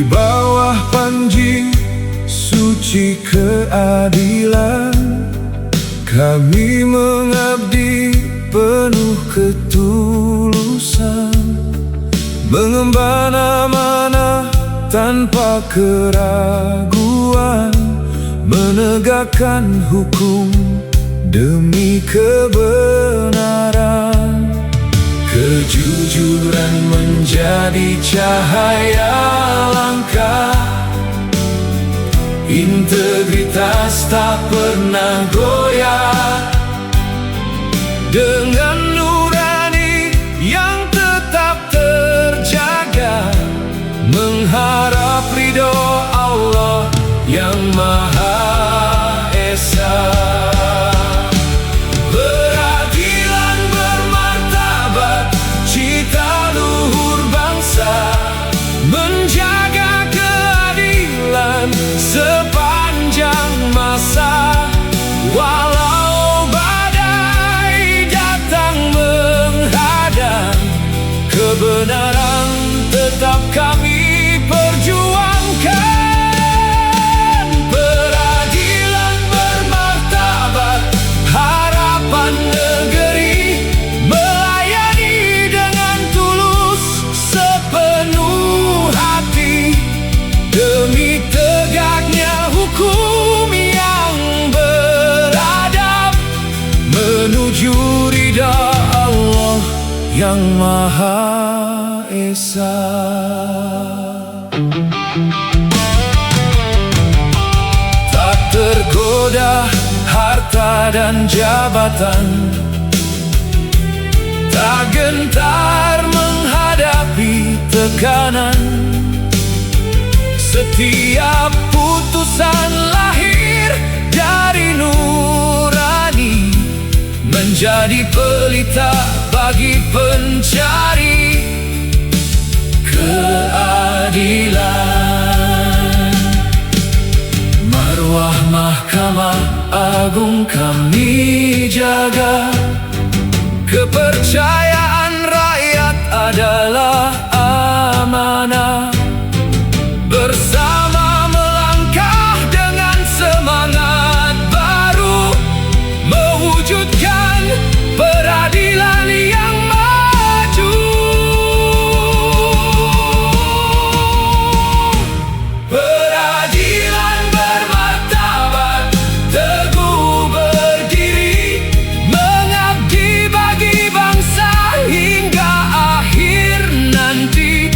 Di bawah panji suci keadilan, kami mengabdi penuh ketulusan, mengemban amanah tanpa keraguan, menegakkan hukum demi kebenaran. Kejujuran menjadi cahaya langkah, integritas tak pernah goyah. Dengan nurani yang tetap terjaga, mengharap ridho Allah yang Maha Esa. Beradilan bermartabat, cita luhur bangsa, menjaga keadilan sepanjang masa. Walau badai datang menghadang, kebenaran tetap kami perjuangkan. Beradilan bermartabat, harapan negeri, melayani dengan tulus sepenuh hati, demi tegaknya hukum yang beradab, menuju ridha Allah yang Maha Esa. Tak tergoda harta dan jabatan, tak gentar menghadapi tekanan. Setiap putusan lahir dari nurani, menjadi pelita bagi pencari keadilan. Marwah Mahkamah Agung kami jaga, kepercayaan rakyat adalah amanah. Bersama melangkah dengan semangat baru, mewujudkan peradilan yang maju. Peradilan bermartabat, teguh berdiri, mengabdi bagi bangsa hingga akhir nanti.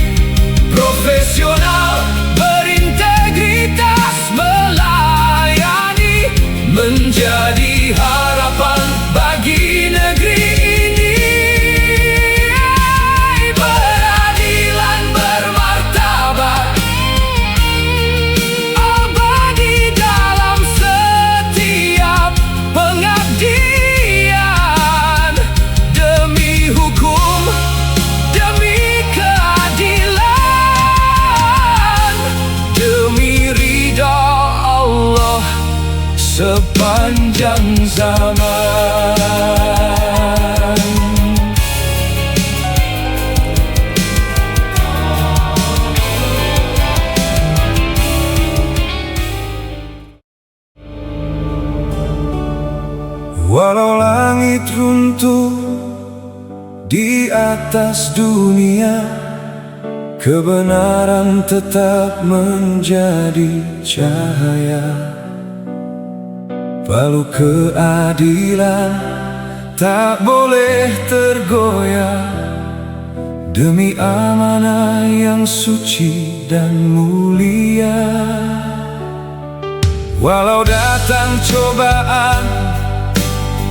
Profesional, berintegritas, melayani, menjadi harapan bagi negeri ini. Peradilan bermartabat, abadi dalam setiap pengabdian, demi hukum, demi keadilan, demi ridha Allah sepanjang zaman. Walau langit runtuh di atas dunia, kebenaran tetap menjadi cahaya. Palu keadilan tak boleh tergoyah, demi amanah yang suci dan mulia. Walau datang cobaan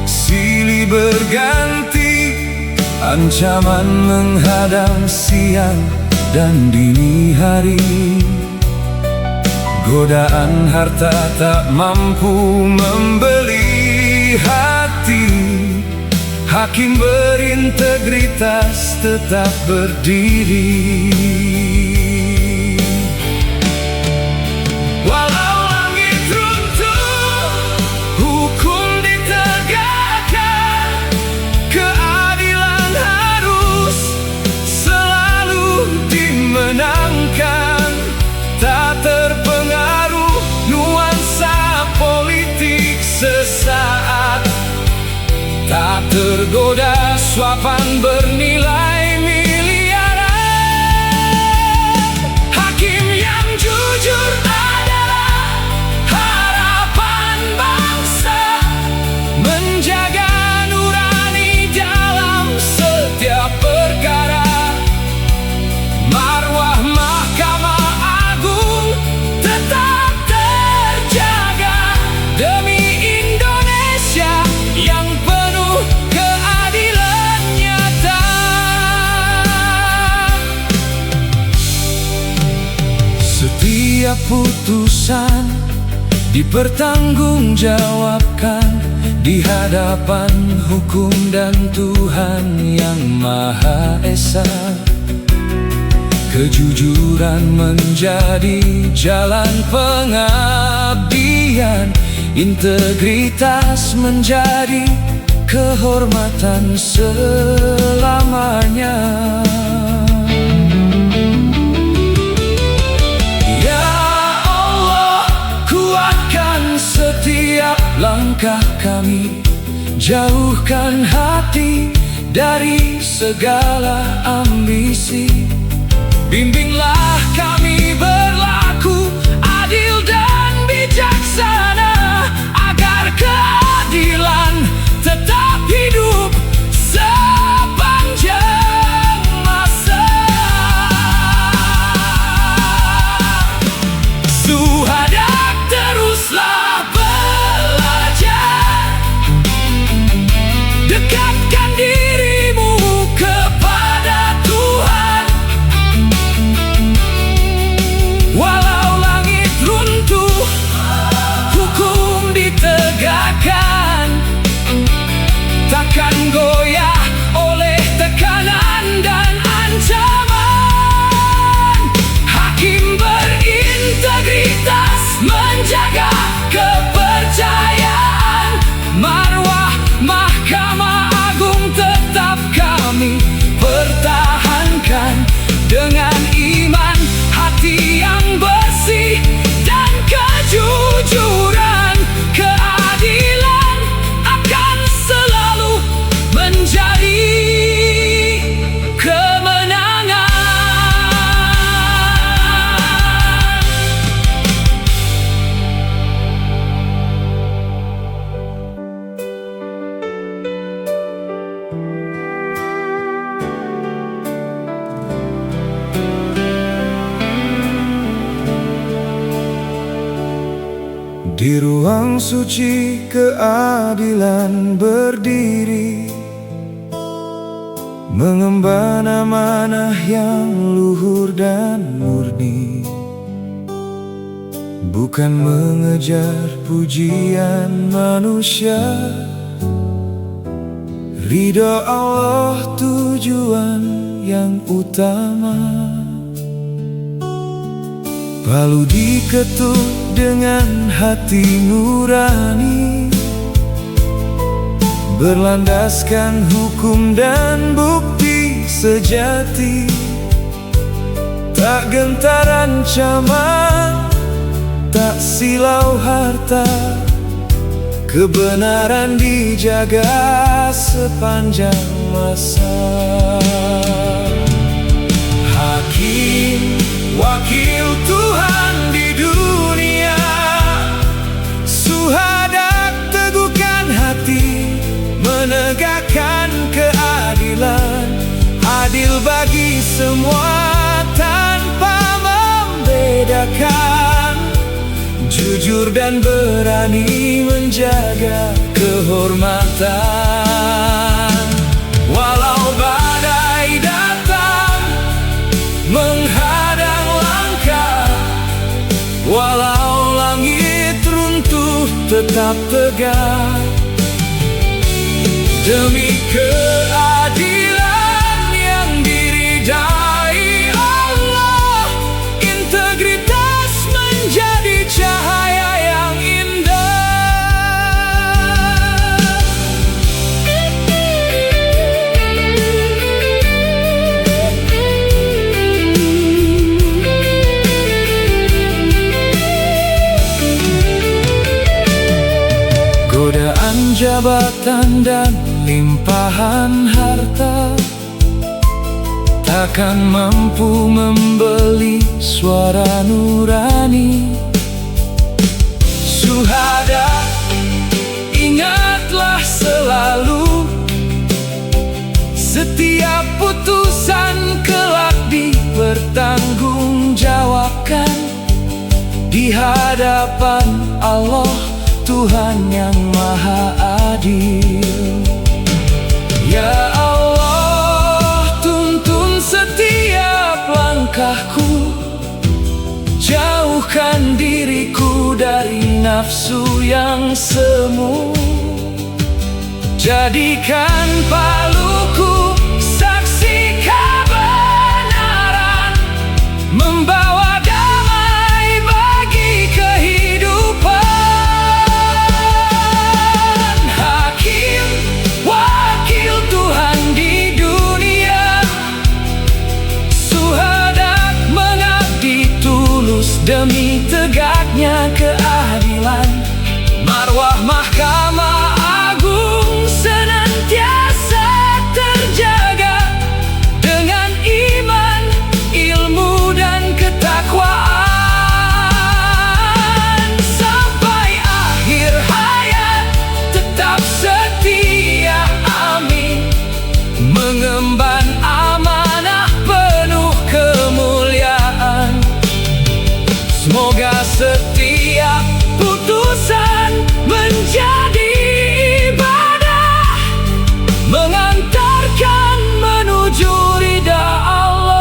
silih berganti, ancaman menghadang siang dan dini hari. Godaan harta tak mampu membeli hati, hakim berintegritas tetap berdiri. Walau langit runtuh, hukum ditegakkan, keadilan harus selalu dimenangkan. tak tergoda suapan bernilai miliaran. Hakim yang jujur adalah harapan bangsa, menjaga nurani dalam setiap perkara. Marwah Mahkamah Agung tetap terjaga demi Indonesia yang penuh keadilan nyata. Setiap putusan dipertanggungjawabkan di hadapan hukum dan Tuhan yang Maha Esa. Kejujuran menjadi jalan pengabdian, integritas menjadi kehormatan selamanya. Ya Allah, kuatkan setiap langkah kami, jauhkan hati dari segala ambisi. Bimbinglah kami berlaku adil dan bijaksana, agar keadilan tetap hidup sepanjang masa. Suhadak teruslah belajar, dekatkan dirimu kepada Tuhan. Walau langit runtuh, hukum ditegakkan, takkan goyah oleh tekanan dan ancaman. Hakim berintegritas menjaga kepercayaan. Marwah Mahkamah Agung tetap kami pertahankan dengan iman, hati yang bersih dan kejujuran. Keadilan akan selalu menjadi kemenangan. Di ruang suci keadilan berdiri, mengemban amanah yang luhur dan murni, bukan mengejar pujian manusia. Ridho Allah tujuan yang utama. Palu diketuk dengan hati nurani, berlandaskan hukum dan bukti sejati. Tak gentar ancaman, tak silau harta, kebenaran dijaga sepanjang masa. Hakim, wakil Tuhan di dunia, suhadak teguhkan hati, menegakkan keadilan, adil bagi semua tanpa membedakan, jujur dan berani menjaga kehormatan. Walau badai datang menghadang langkah, walau langit runtuh tetap tegak, demi keadilan yang diridai Allah, integritas menjadi cahaya yang indah. Godaan jabatan dan limpahan harta takkan mampu membeli suara nurani. Syuhada, ingatlah selalu, setiap putusan kelak dipertanggungjawabkan di hadapan Allah, Tuhan yang Maha Adil. Ya Allah, tuntun setiap langkahku, jauhkan diriku dari nafsu yang semu. Jadikan paluku saksi kebenaran, membawa damai bagi kehidupan. Hakim, wakil Tuhan di dunia, syuhada mengabdi tulus demi tegaknya keadilan. Marwah Mahkamah Agung senantiasa terjaga dengan iman, ilmu, dan ketakwaan. Sampai akhir hayat tetap setia, amin, mengemban amanah penuh kemuliaan. Semoga setiap putusan menjadi ibadah, mengantarkan menuju ridha Allah.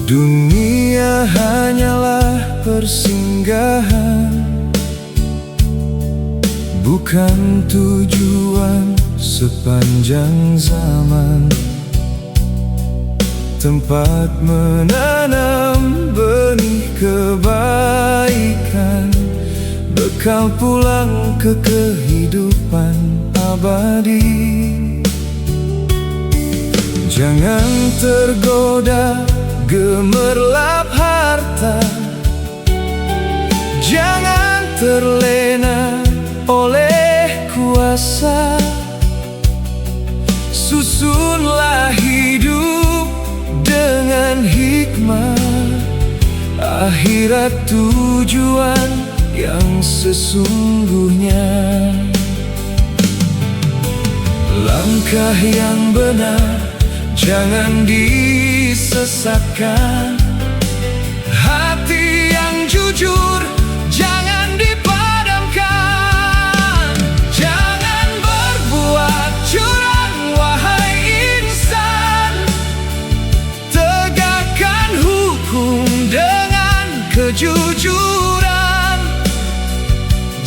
Dunia hanyalah persinggahan, bukan tujuan sepanjang zaman. Tempat menanam benih kebaikan, bekal pulang ke kehidupan abadi. Jangan tergoda gemerlap harta, jangan terlena oleh kuasa. Susunlah hidup dengan hikmah, akhirat tujuan yang sesungguhnya. Langkah yang benar jangan disesatkan, hati yang jujur jangan dipadamkan. Jangan berbuat curang wahai insan, tegakkan hukum dengan kejujuran.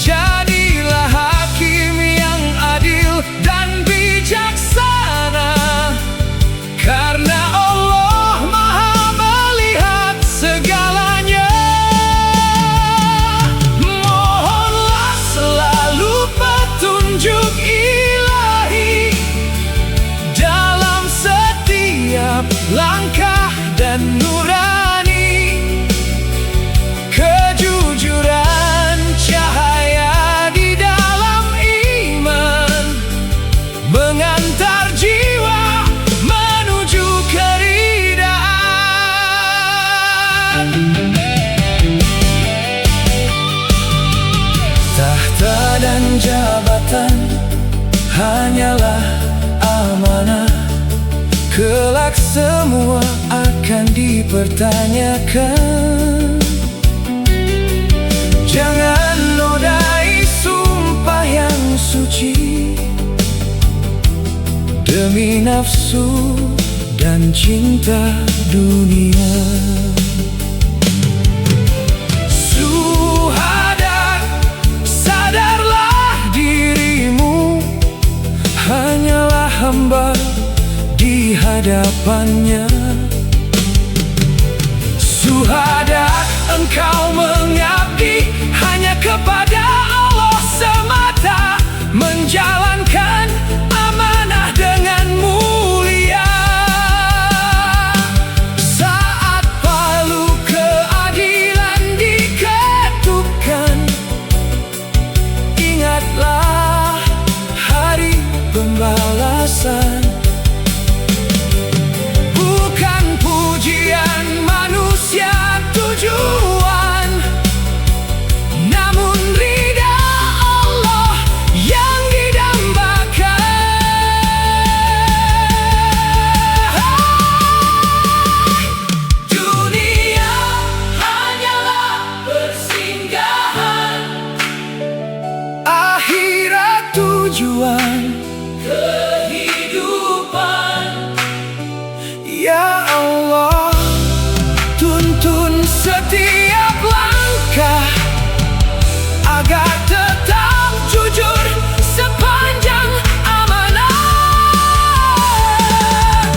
Jadilah hakim yang adil dan bijaksana, karena Allah Maha melihat segalanya. Mohonlah selalu petunjuk ilahi dalam setiap langkah dan nurani. Kejujuran cahaya di dalam iman, mengantar jiwa menuju keridaan. Tahta dan jabatan hanyalah amanah, kelak semua akan dipertanyakan. Jangan nodai sumpah yang suci demi nafsu dan cinta dunia. Syuhada, sadarlah dirimu hanyalah hamba di hadapannya. Syuhada, engkau mengabdi hanya kepada Allah semata, menjalankan amanah dengan mulia. Saat palu keadilan diketukkan, ingatlah hari pembalasan. Bukan pujian manusia tujuan, namun ridha Allah yang didambakan. Dunia hanyalah persinggahan, akhirat tujuan kehidupan. Ya Allah, tuntun setiap langkah agar tetap jujur sepanjang amanah.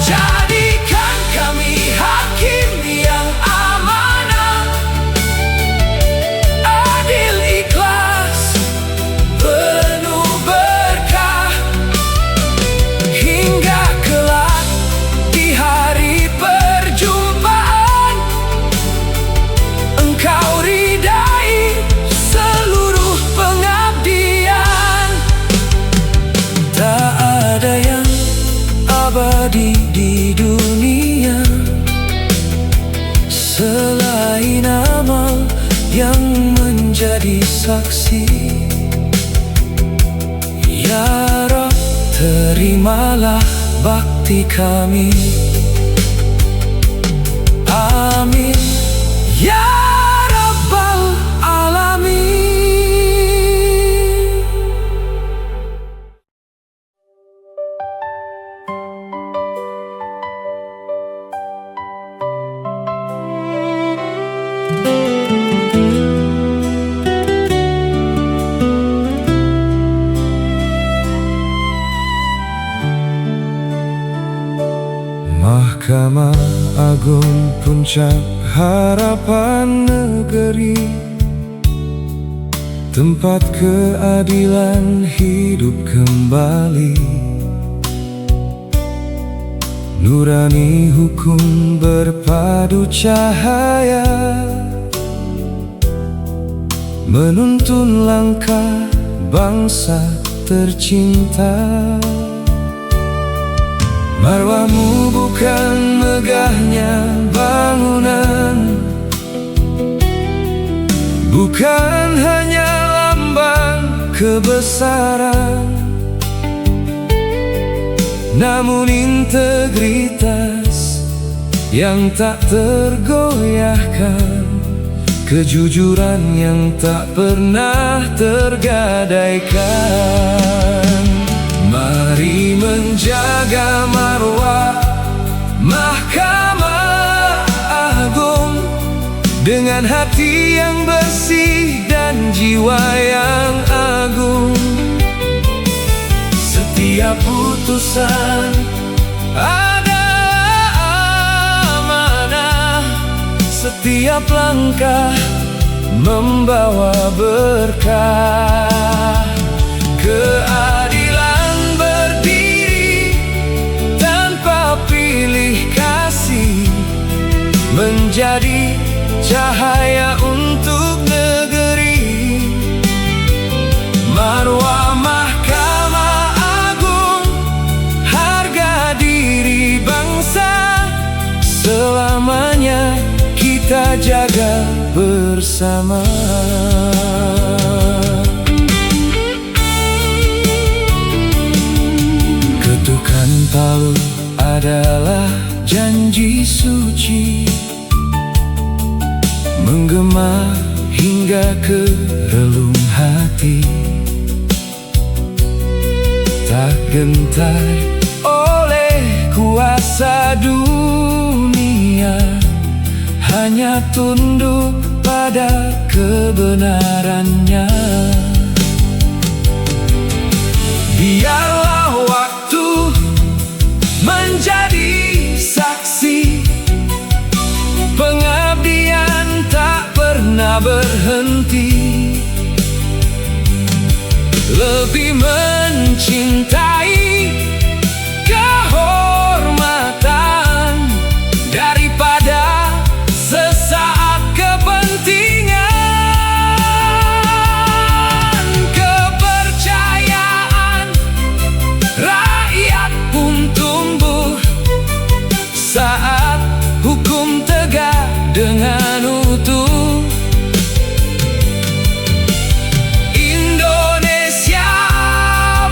Jadikan kami hakim yang amanah, adil ikhlas, penuh berkah, hingga kelak di hari perjumpaan engkau ridai seluruh pengabdian. Tak ada yang abadi di dunia selain amal yang menjadi saksi. Ya Rabb, terimalah bakti kami. Amin ya Rabbal Alamin. Mahkamah Agung, puncak harapan negeri, tempat keadilan hidup kembali. Nurani hukum berpadu cahaya, menuntun langkah bangsa tercinta. Marwahmu bukan megahnya bangunan, bukan hanya lambang kebesaran, namun integritas yang tak tergoyahkan, kejujuran yang tak pernah tergadaikan. Mari menjaga marwah Mahkamah Agung dengan hati yang bersih dan jiwa yang agung. Setiap putusan ada amanah, setiap langkah membawa berkah. Keadilan berdiri tanpa pilih kasih, menjadi cahaya untuk negeri. Marwah Mahkamah Agung, harga diri bangsa, selamanya kita jaga bersama. Ketukan palu adalah janji suci, menggema hingga ke relung hati. Tak gentar hanya tunduk pada kebenarannya. Biarlah waktu menjadi saksi, pengabdian tak pernah berhenti. Lebih mencintai kehormatan daripada sesaat kepentingan. Kepercayaan rakyat pun tumbuh saat hukum tegak dengan utuh. Indonesia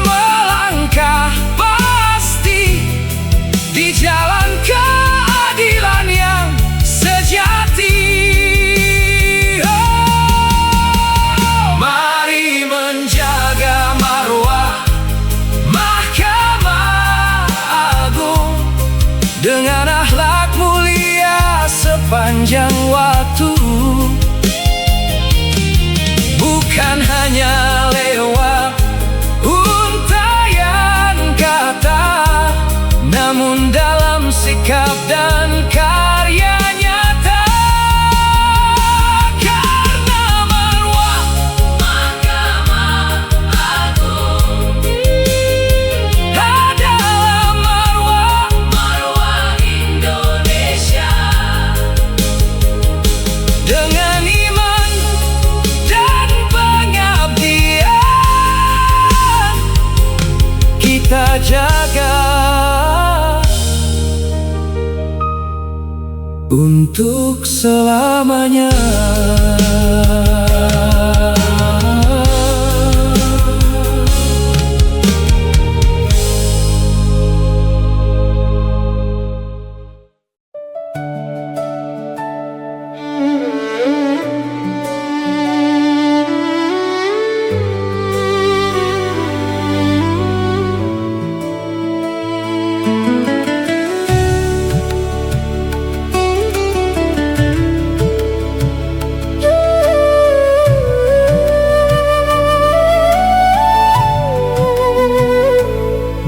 melangkah pasti di jalan keadilan yang sejati. Mari menjaga marwah Mahkamah Agung dengan akhlak mulia sepanjang waktu. Bukan hanya lewat untayan kata, namun dalam sikap dan karya nyata. Karena marwah Mahkamah Agung adalah marwah Indonesia. Dengan iman dan pengabdian kita jaga untuk selamanya.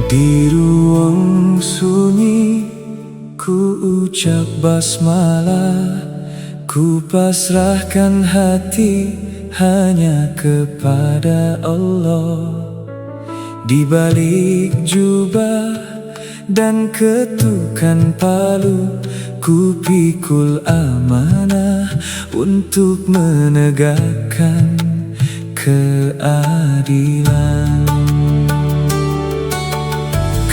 Di ruang sunyi ku ucap basmalah, ku pasrahkan hati hanya kepada Allah. Di balik jubah dan ketukan palu, ku pikul amanah untuk menegakkan keadilan.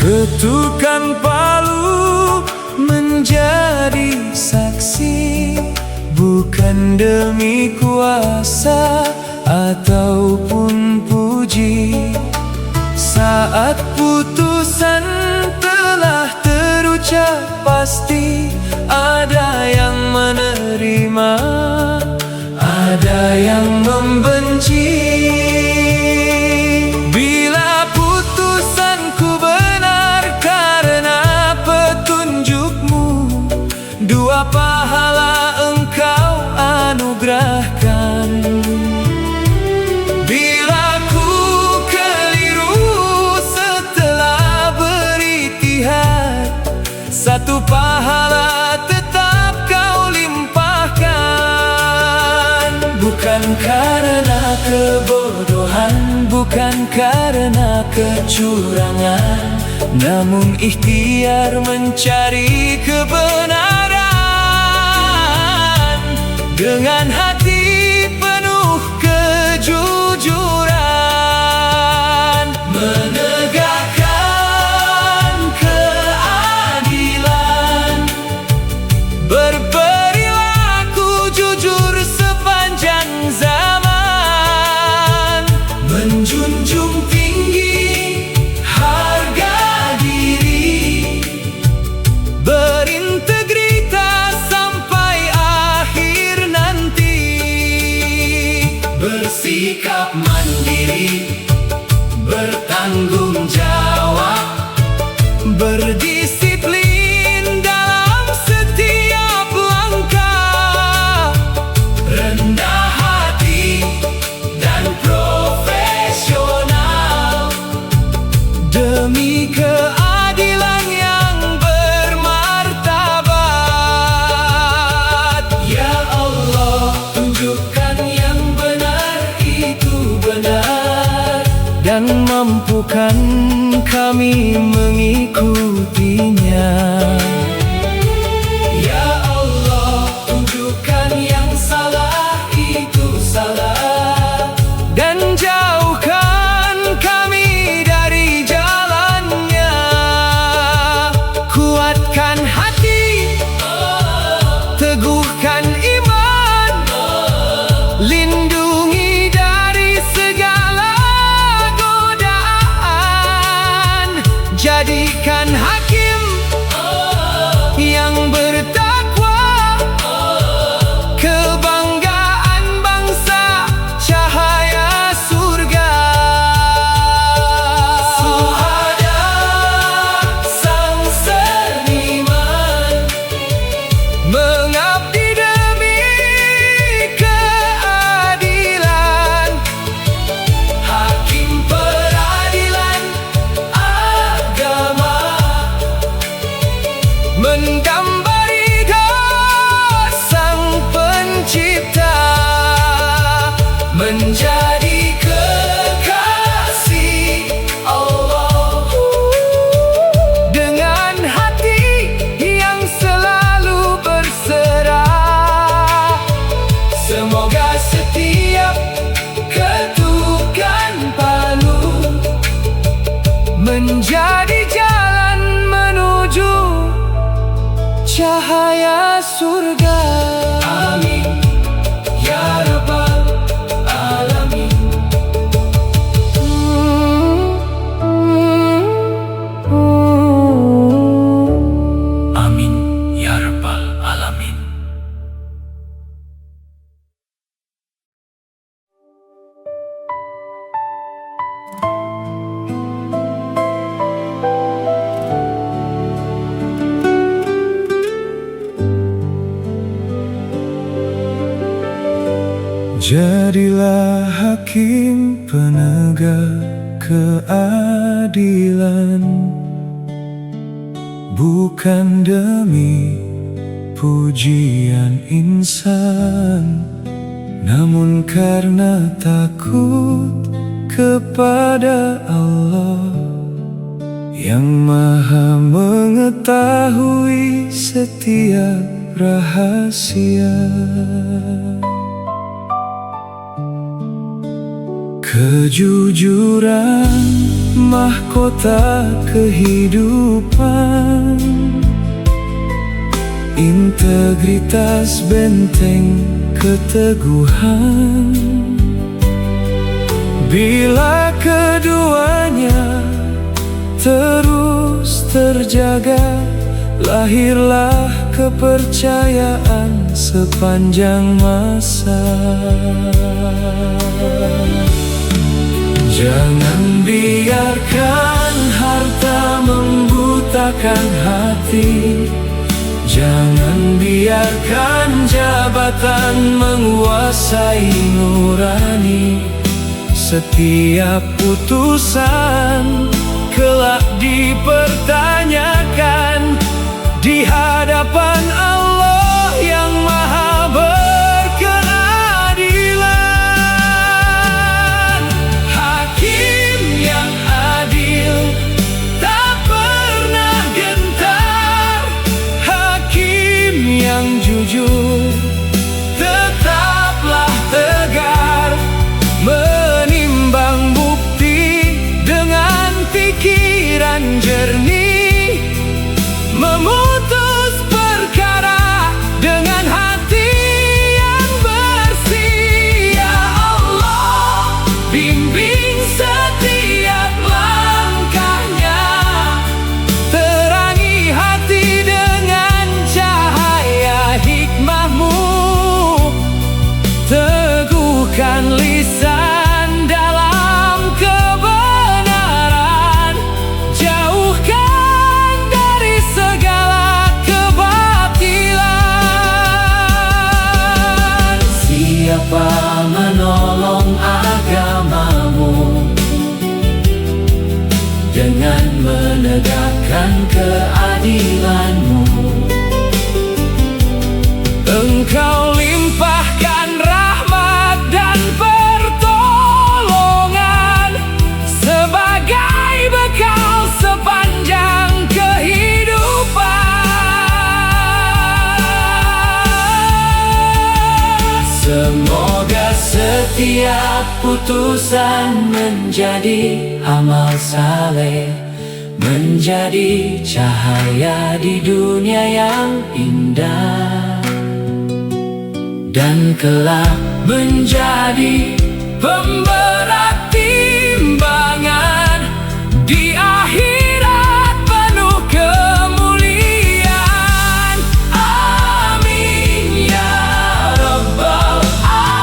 Ketukan palu menjadi saksi, bukan demi kuasa ataupun puji. Saat putusan telah terucap, pasti ada yang menerima, ada yang membenci. Bila putusanku benar karena petunjukmu, dua pahala engkau anugerahkan. Bila ku keliru setelah beritihad, satu pahala tetap kau limpahkan. Bukan karena kebodohan, bukan karena kecurangan, namun ikhtiar mencari kebenaran dengan hati penuh kejujuran. Menegakkan keadilan, berperilaku jujur sepanjang zaman, menjunjung tinggi harga diri, berintegritas sampai akhir nanti, bersikap mandiri, bertanggung jawab, berdisiplin dalam setiap langkah. mampukan kami mengikutinya. Ya Allah, tunjukkan yang salah itu salah, dan jauhkan kami dari jalannya. Kuatkan hati, teguhkan iman, lindungi dari segala godaan. Jadikan hakim yang bertakwa, kebanggaan bangsa, cahaya surga. Suhada sang seniman, mengabdi demi keadilan. Hakim peradilan agama, menggambar hidup sang pencipta, menjadi kekasih Allah. Dengan hati yang selalu berserah, semoga setiap ketukan palu menjadi jalan menuju cahaya surga. Amin ya rabbal alamin. Amin ya rabbal alamin. Jadilah hakim penegak keadilan, bukan demi pujian insan, namun karena takut kepada Allah yang Maha mengetahui setiap rahasia. Kejujuran mahkota kehidupan, integritas benteng keteguhan. Bila keduanya terus terjaga, lahirlah kepercayaan sepanjang masa. Jangan biarkan harta membutakan hati, jangan biarkan jabatan menguasai nurani. Setiap putusan kelak dipertanyakan di hadapan Allah yang Maha berkeadilan. Hakim yang adil tak pernah gentar, hakim yang jujur tetaplah tegar, menimbang bukti dengan pikiran jernih, Setiap putusan menjadi amal saleh, menjadi cahaya di dunia yang indah, dan kelak menjadi pemberat timbangan di akhirat penuh kemuliaan. Amin ya rabbal alamin.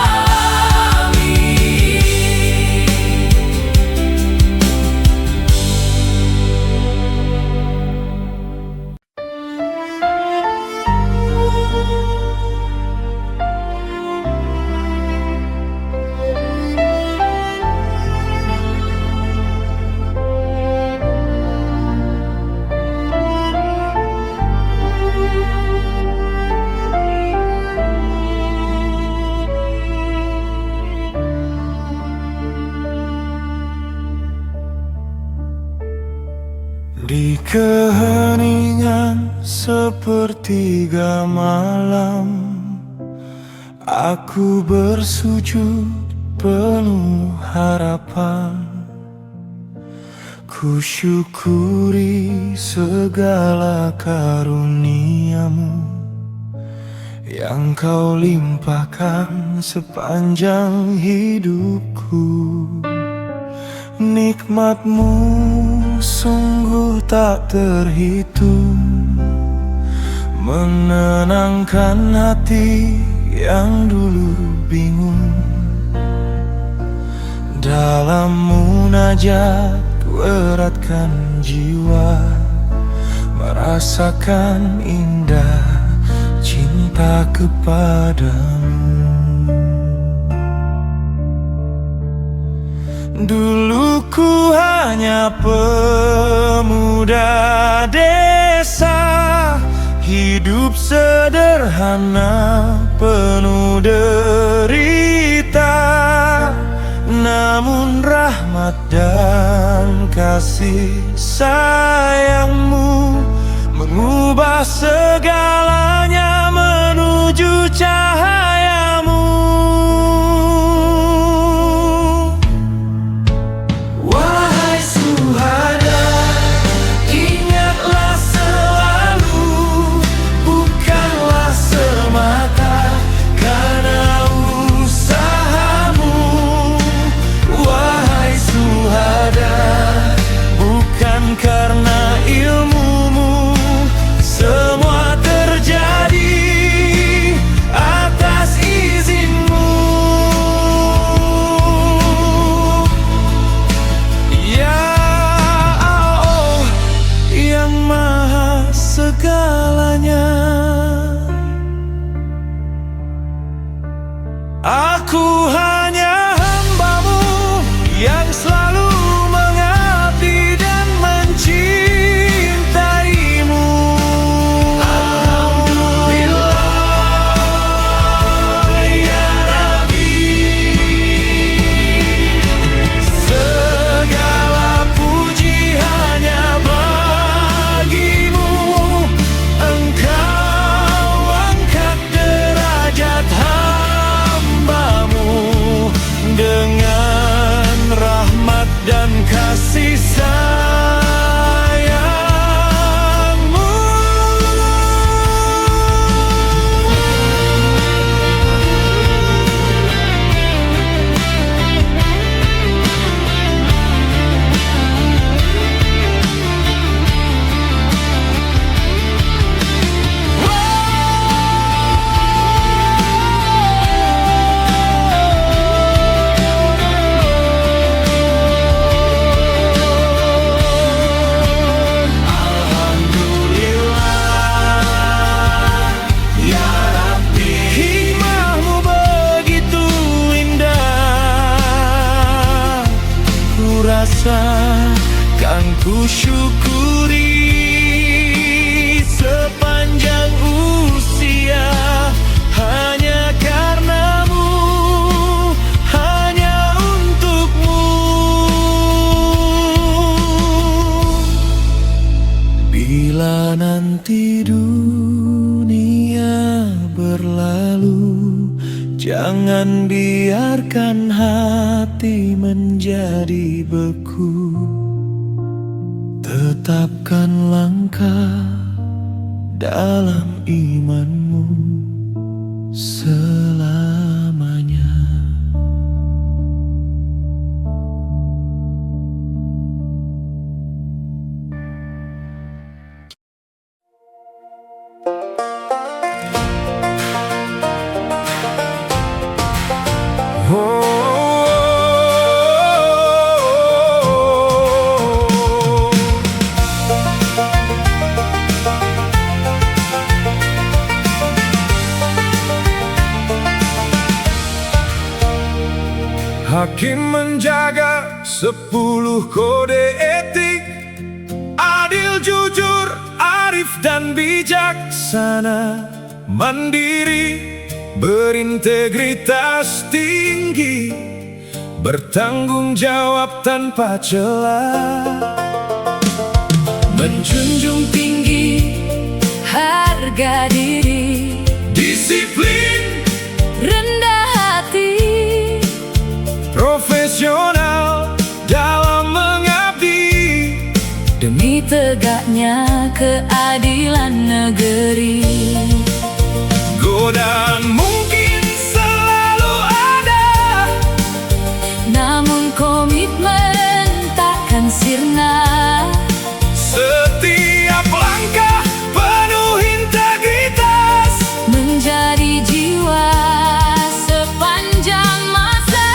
Di keheningan sepertiga malam, aku bersujud penuh harapan. Ku syukuri segala karunia-Mu yang Kau limpahkan sepanjang hidupku. Nikmat-Mu sungguh tak terhitung, menenangkan hati yang dulu bingung. Dalam munajat ku eratkan jiwa, merasakan indah cinta kepadamu. Dulu ku hanya pemuda desa, hidup sederhana penuh derita. Namun rahmat dan kasih sayang-Mu mengubah segalanya menuju cahaya-Mu. Wahai syuhada, ingatlah selalu, bukanlah semata karena usahamu. Wahai syuhada, bukan karena ilmumu, semua terjadi atas izinmu. Ya Allah yang maha segalanya, aku hanya hamba-Mu yang selalu mengabdi dan mencintai-Mu. Alhamdulillah ya Rabbi, segala puji hanya bagi-Mu. Engkau angkat derajat hamba-Mu dengan rahmat dan kasih sayang-Mu. Kan ku syukuri sepanjang usia, hanya karena-Mu, hanya untuk-Mu. Bila nanti dunia berlalu, Jangan biarkan hati menjadi beku. Tetapkan langkah dalam imanmu selamanya. Hakim menjaga 10 kode etik, adil, jujur, arif dan bijaksana, mandiri, berintegritas tinggi, bertanggung jawab tanpa celah, menjunjung tinggi harga diri, disiplin, rendah hati, profesional dalam mengabdi demi tegaknya keadilan negeri. Godaan mungkin selalu ada, namun komitmen takkan sirna. Setiap langkah penuh integritas menjadi jiwa sepanjang masa.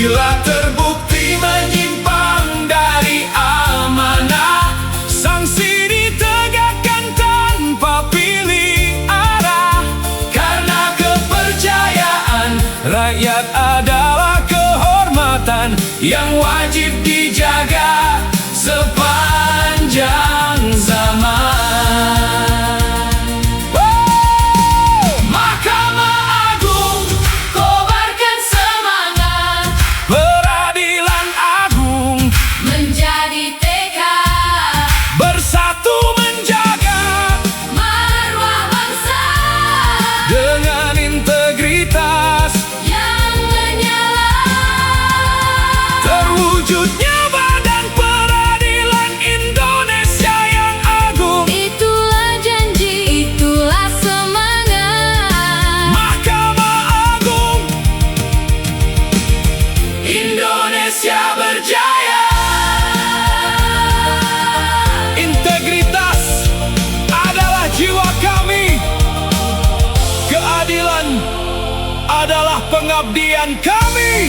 Bila terbukti menyimpang dari amanah, sanksi ditegakkan tanpa pilih arah. Karena kepercayaan rakyat adalah kehormatan yang wajib dijaga sepanjang zaman. Mahkamah Agung, kobarkan semangat, peradilan agung menjadi tekad, bersatu menjaga marwah bangsa dengan integritas yang menyala. Terwujudnya Badan Peradilan Indonesia yang agung, itulah janji, itulah semangat. Mahkamah Agung Indonesia berjaya. Integritas adalah jiwa kami, keadilan adalah pengabdian kami.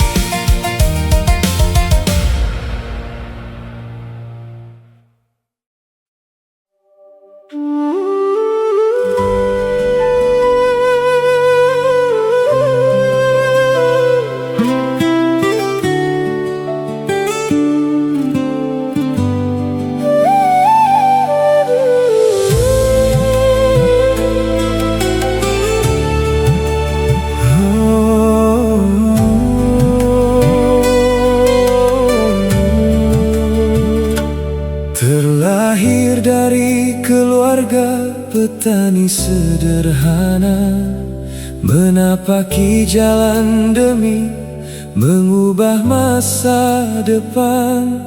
Terlahir dari keluarga petani sederhana, menapaki jalan demi mengubah masa depan.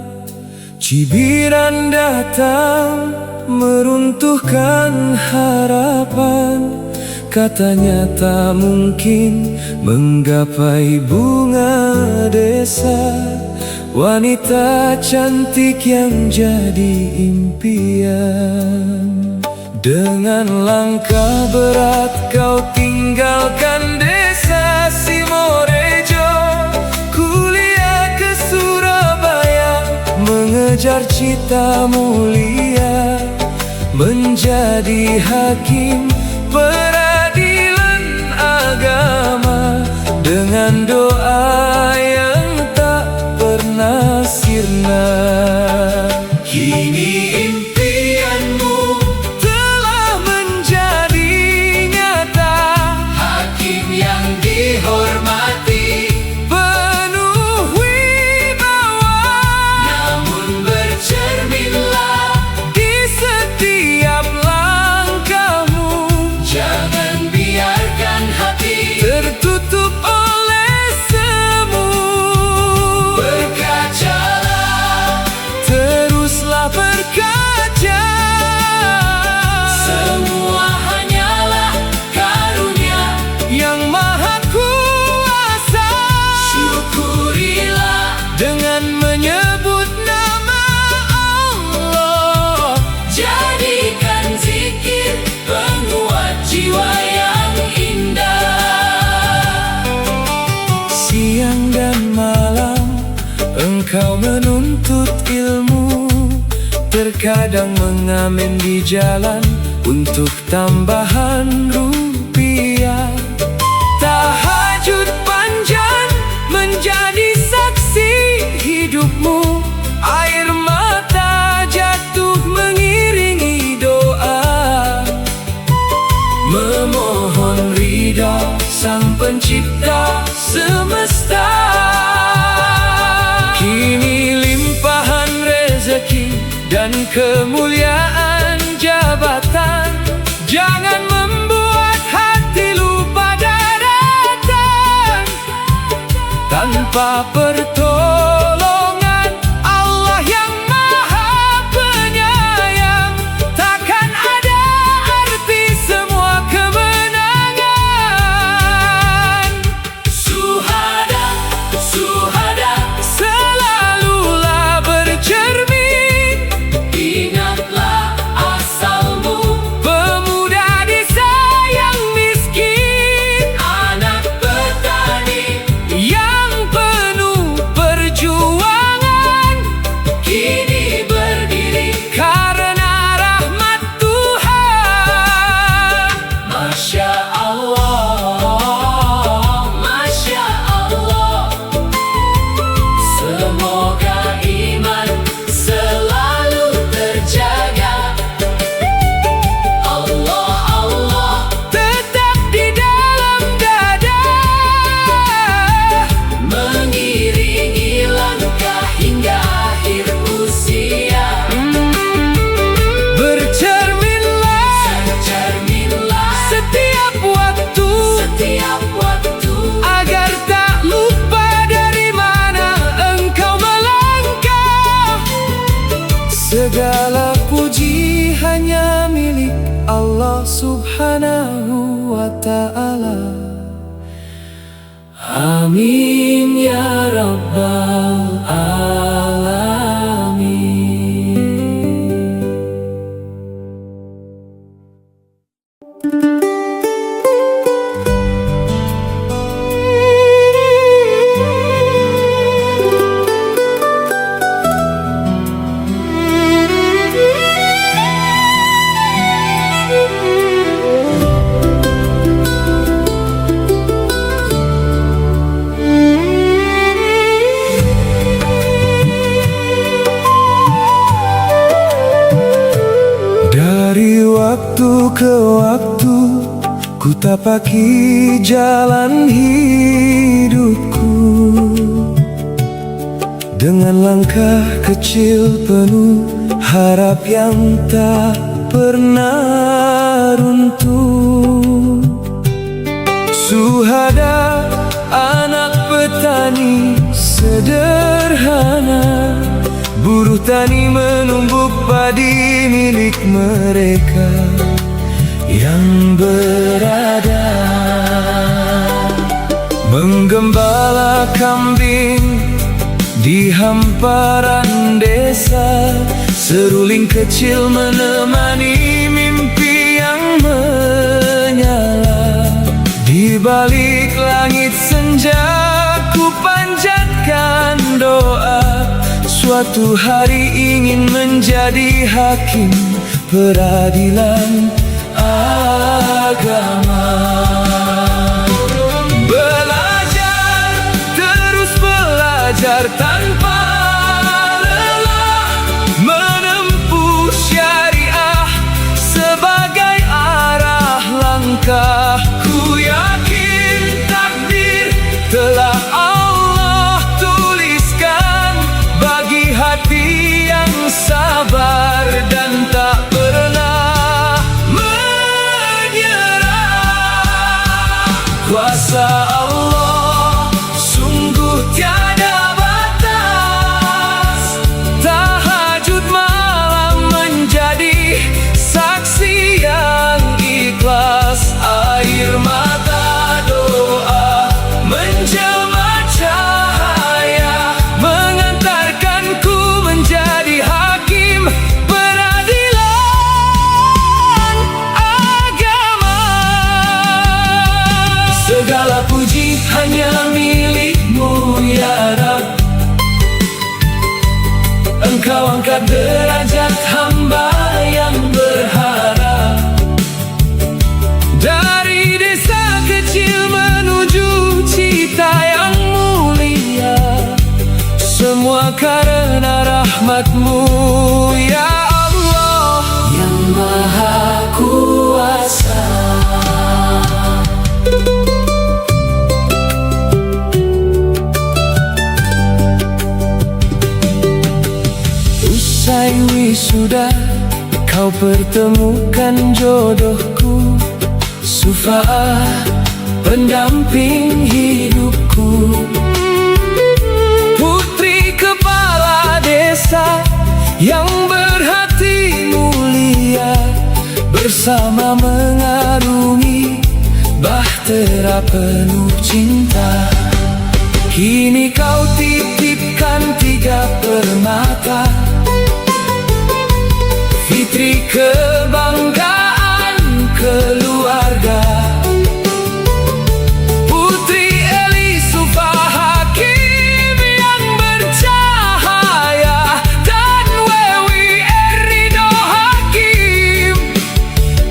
Cibiran datang meruntuhkan harapan, katanya tak mungkin menggapai bunga desa. Wanita cantik yang jadi impian. Dengan langkah berat kau tinggalkan desa Simorejo, kuliah ke Surabaya, mengejar cita mulia, menjadi hakim peradilan agama. Dengan doa yang tak pernah sirna, kini impianmu telah menjadi nyata. Hakim yang dihormati, penuh wibawa, namun bercerminlah di setiap langkahmu. Jangan terkadang mengamen di jalan untuk tambahan rupiah. Tahajud panjang menjadi saksi hidupmu, air mata jatuh mengiringi doa, memohon ridha Sang Pencipta semesta. Kini limpahan rezeki dan kemuliaan jabatan jangan membuat hati lupa daratan. Tanpa pertolongan Allah yang Maha Penyayang, takkan ada arti semua kemenangan. Syuhada, syuhada, selalulah bercermin, ingatlah asalmu, pemuda disayang miskin, anak petani yang penuh perjuangan, kini berdiri karena rahmat Tuhan. Masya Allah, Masya Allah, semoga iman selalu terjaga. Allah, Allah tetap di dalam dada, mengiringi langkah hingga akhir usia. Bercerminlah, cerminlah setiap waktu, agar tak lupa dari mana engkau melangkah. Segala puji hanya milik Allah Subhanahu wa Ta'ala. Amin ya Rabbal Alamin. Dari waktu ke waktu ku tapaki jalan hidupku, dengan langkah kecil penuh harap yang tak pernah runtuh. Syuhada, anak petani sederhana, buruh tani menumbuk padi milik mereka yang berada, menggembala kambing di hamparan desa, seruling kecil menemani mimpi yang menyala. Di balik langit senja ku panjatkan doa, suatu hari ingin menjadi hakim peradilan agama. Belajar, terus belajar tanpa lelah, menempuh syariah sebagai arah langkah. Ku yakin takdir telah Allah tuliskan bagi hati yang sabar dan tak pernah menyerah. Kuasa Allah sungguh tiada batas, sudah kau pertemukan jodohku, Sufa'ah pendamping hidupku. Putri kepala desa yang berhati mulia, bersama mengarungi bahtera penuh cinta. Kini kau titipkan 3 permata, Fitri kebanggaan keluarga. Putri Eli Sufa'ah Hakim yang bercahaya, dan Wewi Erido Hakim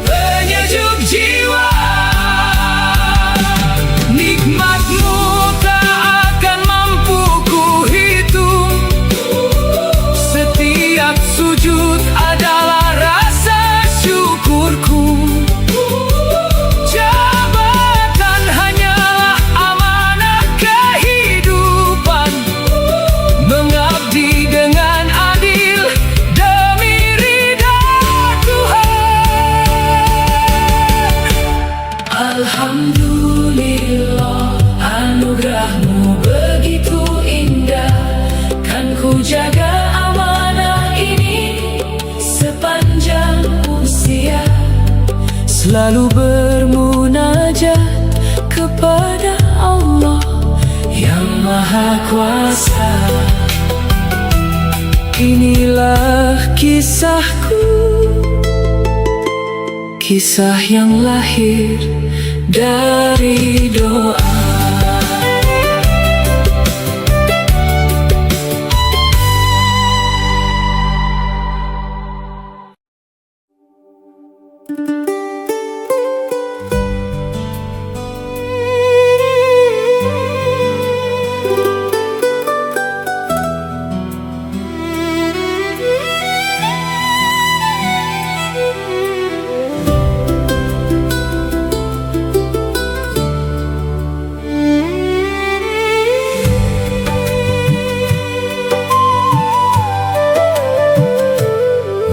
penyejuk jiwa. Nikmatmu tak akan mampu kuhitung, setiap sujud adalah rasa syukurku. Jabatan hanyalah amanah kehidupan, mengabdi dengan adil demi ridha Tuhan. Alhamdulillah, anugerahmu begitu indah, kan ku jaga amanah ini sepanjang usia. Selalu bermunajat kepada Allah yang Maha Kuasa. Inilah kisahku, kisah yang lahir dari doa.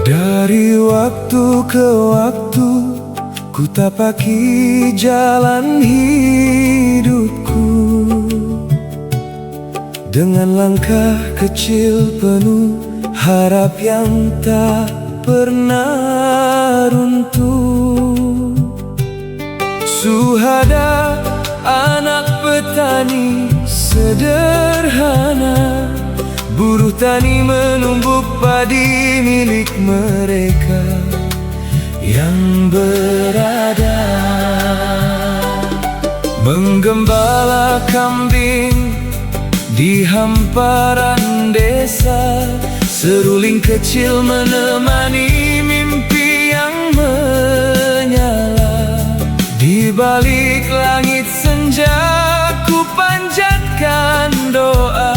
Dari waktu ke waktu ku tapaki jalan hidupku, dengan langkah kecil penuh harap yang tak pernah runtuh. Suhada anak petani sederhana, buruh tani menumbuk padi milik mereka yang berada, menggembala kambing di hamparan desa. Seruling kecil menemani mimpi yang menyala. Di balik langit senja ku panjatkan doa,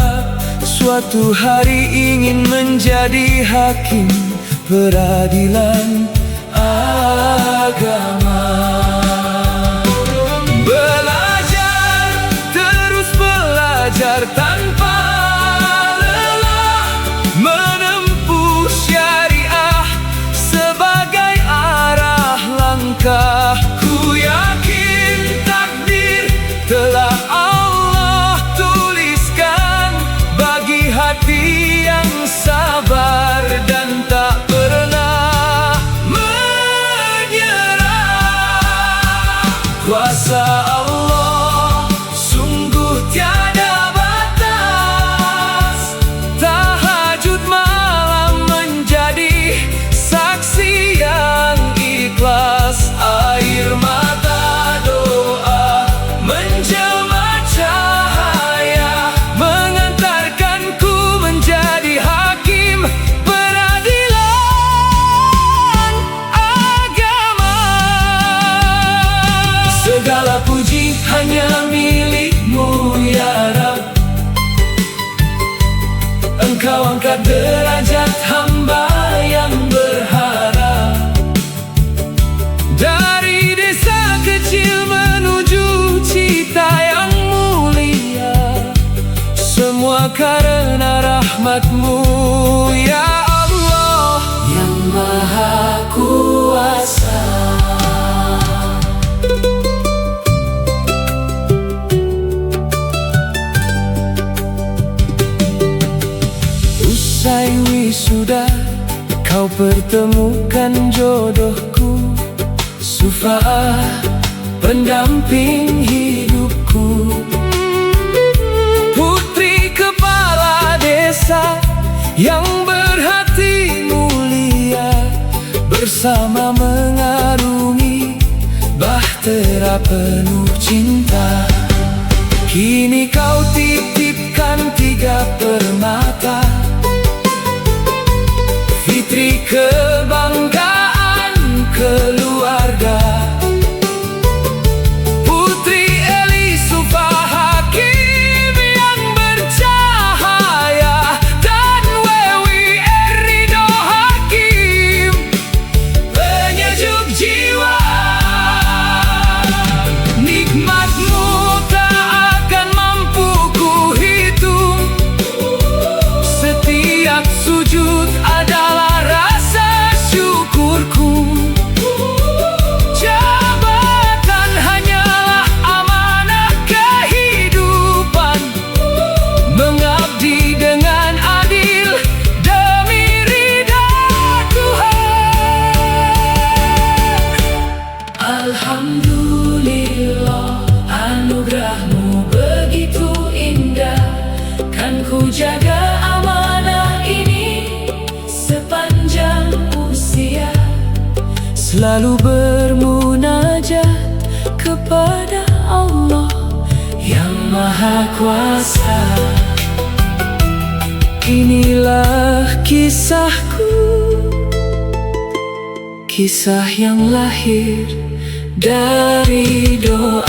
suatu hari ingin menjadi hakim peradilan agama. Belajar, terus belajar tanpa lelah, menempuh syariah sebagai arah langkah. Ku yakin takdir telah Allah tuliskan bagi hati yang sabar dan tak pernah menyerah. Kuasa Allah sungguh tiada batas, tahajud malam menjadi saksi yang ikhlas. Air mata doa menjelma cahaya, mengantarkanku menjadi hakim peradilan agama. Segala puji hanya milik-Mu ya Rabb, Engkau angkat derajat hamba yang berharap. Dari desa kecil menuju cita yang mulia, semua karena rahmat-Mu ya Allah. pertemukan jodohku, Sufa'ah pendamping hidupku. Putri kepala desa yang berhati mulia, bersama mengarungi bahtera penuh cinta. Kini kau titipkan 3 permata, Fitri kebanggaan keluarga. Putri Eli Sufa'ah Hakim yang bercahaya, dan Wewi Erido Hakim penyejuk jiwa. Nikmatmu tak akan mampu kuhitung, setiap sujud adalah rasa syukurku. Jabatan hanyalah amanah kehidupan, mengabdi dengan adil demi ridha Tuhan. Alhamdulillah, anugerahmu begitu indah, kan ku jaga amanah ini sepanjang usia. Selalu bermunajat kepada Allah yang Maha Kuasa. Inilah kisahku, kisah yang lahir dari doa.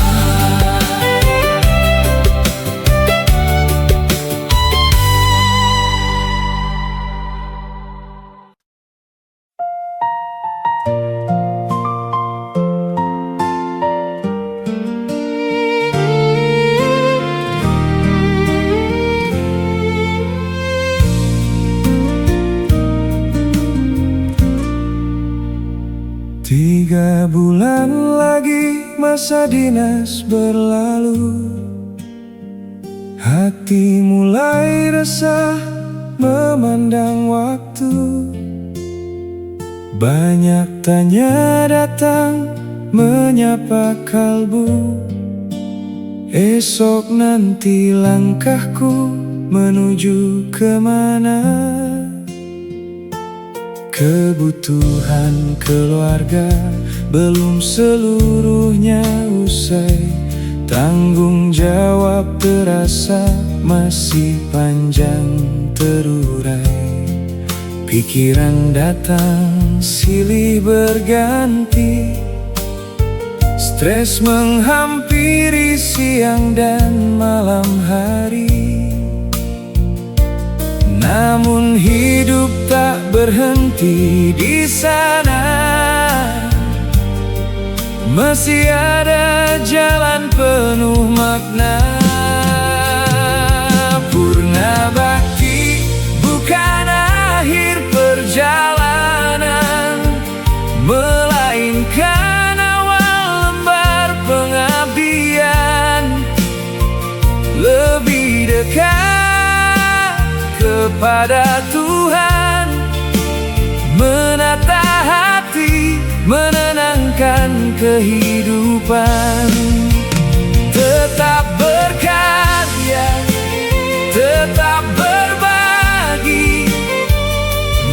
Tiga bulan lagi masa dinas berlalu, hati mulai resah memandang waktu. Banyak tanya datang menyapa kalbu, esok nanti langkahku menuju kemana. Kebutuhan keluarga belum seluruhnya usai, tanggung jawab terasa masih panjang terurai. Pikiran datang silih berganti, stres menghampiri siang dan malam hari. Namun hidup tak berhenti di sana, masih ada jalan penuh makna. Purna bakti bukan akhir perjalanan, melainkan awal lembar pengabdian. Lebih dekat kepada Tuhan, menata hati, menenangkan kehidupan. Tetap berkarya, tetap berbagi,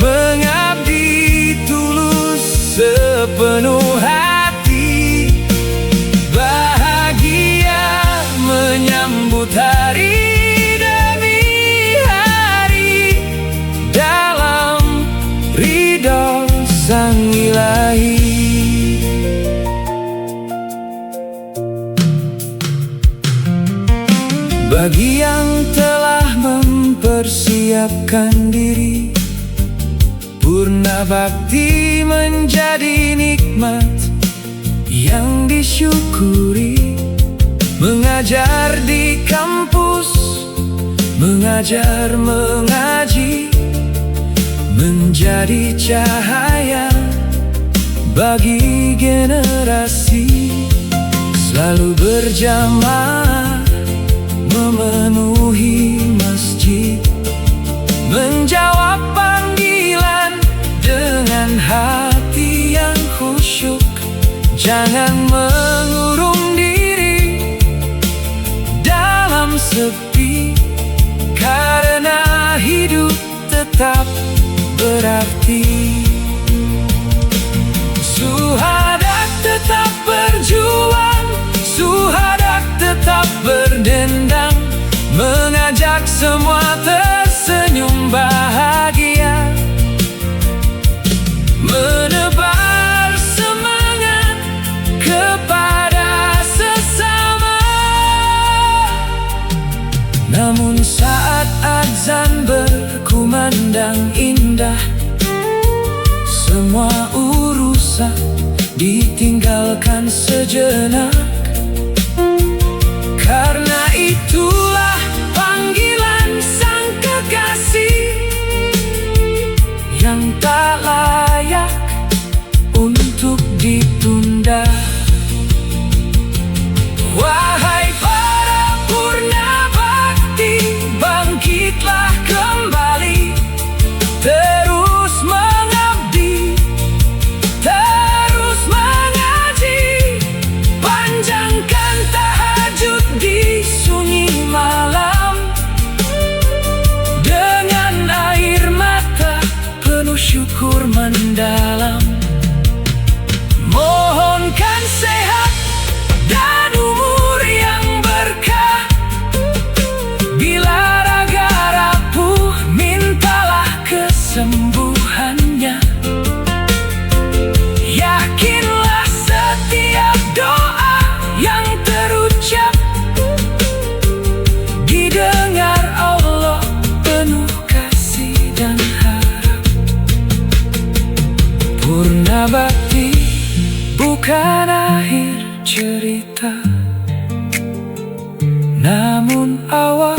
mengabdi tulus sepenuh hati. Bahagia menyambut hari Sang Ilahi. Bagi yang telah mempersiapkan diri, purna bakti menjadi nikmat yang disyukuri. Mengajar di kampus, mengajar mengaji, menjadi cahaya bagi generasi. Selalu berjamaah memenuhi masjid, menjawab panggilan dengan hati yang khusyuk. Jangan mengurung diri dalam sepi, karena hidup tetap berarti. Suhadak tetap berjuang, suhadak tetap berdendang, mengajak semua tersenyum bahagia, menebar semangat kepada sesama. Namun saat azan berkumandang indah, semua urusan ditinggalkan sejenak. Karena itulah panggilan sang kekasih yang tak layak untuk ditunda. Wahai para purna bakti, bangkitlah kembali, terus mengabdi, terus mengaji, panjangkan tahajud di sunyi malam, dengan air mata penuh syukur mendalam. Mohonkan sehat dan umur yang berkah, bila raga rapuh mintalah kesembuhannya. Yakinlah setiap doa yang terucap didengar Allah, penuh kasih dan harap. Purna bakti bukan akhir cerita, namun awal